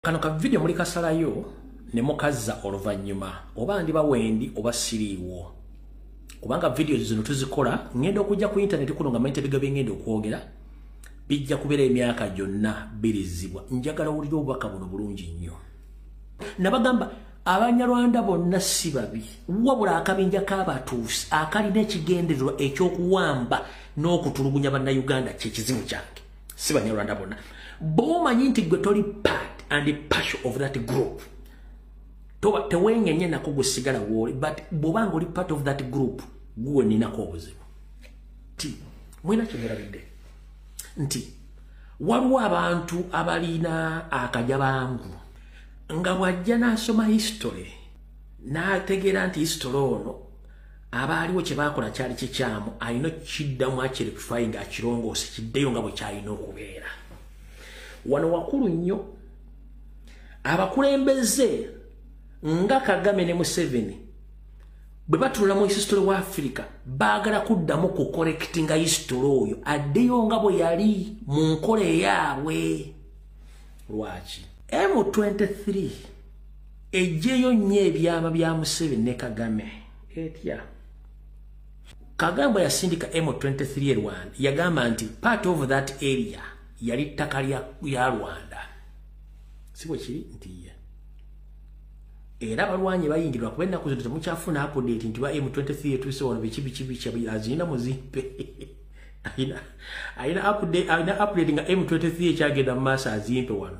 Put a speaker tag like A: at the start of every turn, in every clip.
A: Kano ka video muli kasalayo ne mukazza oluvanyuma oba ndi bawendi oba siriwo kubanga video zino tuzikola ngendo okujja ku internet kuno nga mayite bigabe ngendo okwogera bijja kubera emyaka gyonna birizibwa njagala ulira obubaka buno bulungi nnyo nabagamba Abanyarwanda bonna si babi wabula akabinja k'abatuusi akalina ekigendererwa ekyokuwamba n'okutulugunya bannayuganda kyekizibu kyange si Banyarwanda bonna bw'omanyi nti gwe toli part and partial of that group toba tewengenye nako gusigala woli but bw'obanga oli part of that group guwe ninako obuzibu ti mwina kimulabidde nti waliwo abantu abalina akajabangu nga wajja n'asoma history n'ategeera nti history ono abaaliwo kye baakola kyali kikyamu alina kiddamu akirectify nga akirongoose kiddeyo nga bwe kyalina okubeera wano wakulu nnyo abakulembeze nga Kagame ne Museveni bwe batulula mu history wa Africa baagala kuddamu ku correctinga history oyo addeyo nga bwe yali mu nkola eyaabwe lwaki M23 ejjeyo nnyo ebyama bya Museveni ne Kagame etya Kagame yasindika M23 Rwanda yagamba nti part of that area yali ttaka ya Rwanda sibwe kiri nti era balwanyi bayingirwa kuba ennaku zino temukyafuna update nti ba M23 etuuse wano biki azina muzimpe ayina update nga M23 ekyagenda mu maaso azimpe wano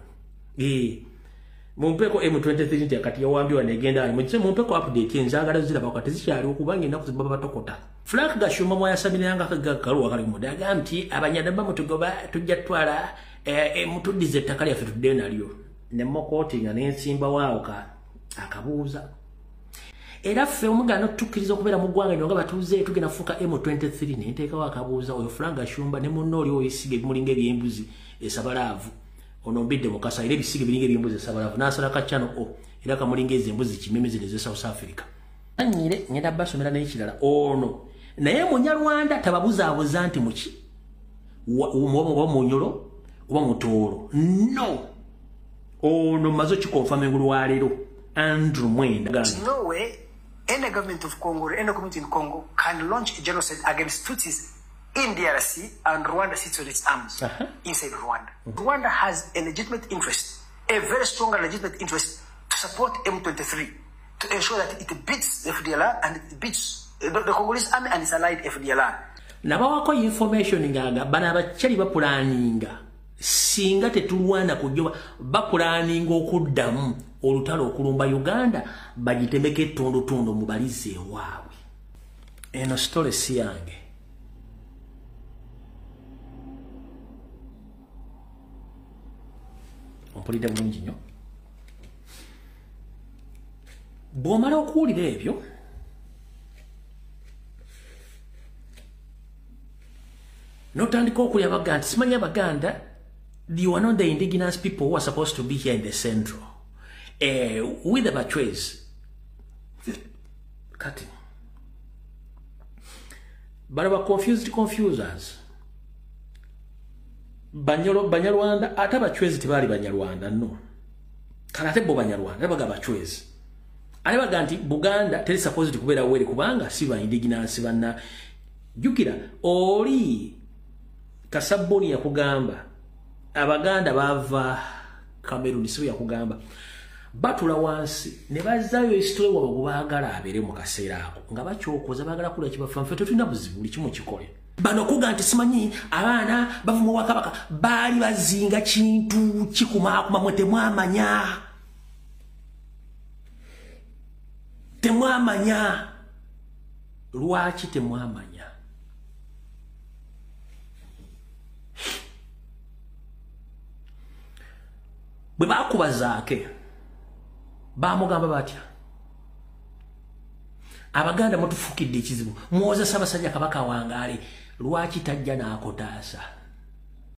A: mumpeko M23 nti akati yawambiwa negenda ali mujje mumpeko update enzagala ziraba kwa tezikyali okubanga ennaku zibaba batokota Frank Gashumba mwayasabira yanga kagakalwa kali mudaga nti abanyadamba mutugoba tujja twala mutudize takali afi tudde nalyo ne mokoti nga nensimba waawo akabuuza era ffe omugano tukiriza okubeera mu ggwanga nga batuuze tugenda fuka M23 nenteekawo akabuuza oyo Frank Gashumba ne munno oli oyisiga ebimulinga ebyembuzi esabalaavu onombidde mukasa ile bisige bilinge byembuzi esabalavu nasala kachano era kamulinga ezembuzi kimemezi ne South Africa anyire ngenda basomera n'ekirala ono naye Munyarwanda tababuza nti muki wa munyolo oba mutoro no ono mazo kikonfirm engulu walero Andrew Mwenda
B: no way any government of Congo or any community in Congo can launch a genocide against Tutsis in DRC and Rwanda sits on its arms inside Rwanda. Rwanda has a legitimate interest, a very strong and legitimate interest to support M23 to ensure that it beats the FDLR and it beats the Congolese army and its allied FDLR.
A: Nabawako information ngaga bana abachali bapulaninga singa tetulwana kujoba bapulaninga okuddamu olutalo okulumba Uganda bagitembeke tondo mubalize wawe eno story si yange mpulidde bulungi nnyo bw'omala okuwulira ebyo n'otandika okulya Abaganda simanyi Abaganda you are not the indigenous people who are supposed to be here in the central with the Bachwezi kati baraba confusers Banyarwanda ate Abachwezi tebali Banyarwanda no kalate bo Banyarwanda baga Bachwezi ale baga nti Buganda teri supposed kubeera were kubanga si ba indigenous banna jukira oli Kasaboni yakugamba Abaganda bava Cameroon so yakugamba batula wansi ne bazaayo history wabo kubaagala abere mu kaseera ako nga bakyokoza baagala kula kibafa mfe tetulina buzibu buli kimu kikole bano kuga nti simanyi abaana bava mu Wakabaka baali bazinga kintu kikumaakuma mwe temwamanya lwaki temwamanya bwe bakubazaake bamugamba batya Abaganda mutufukidde ekizibu muwoza Ssaabasajja Kabaka wangaale lwaki tajja n'akotaasa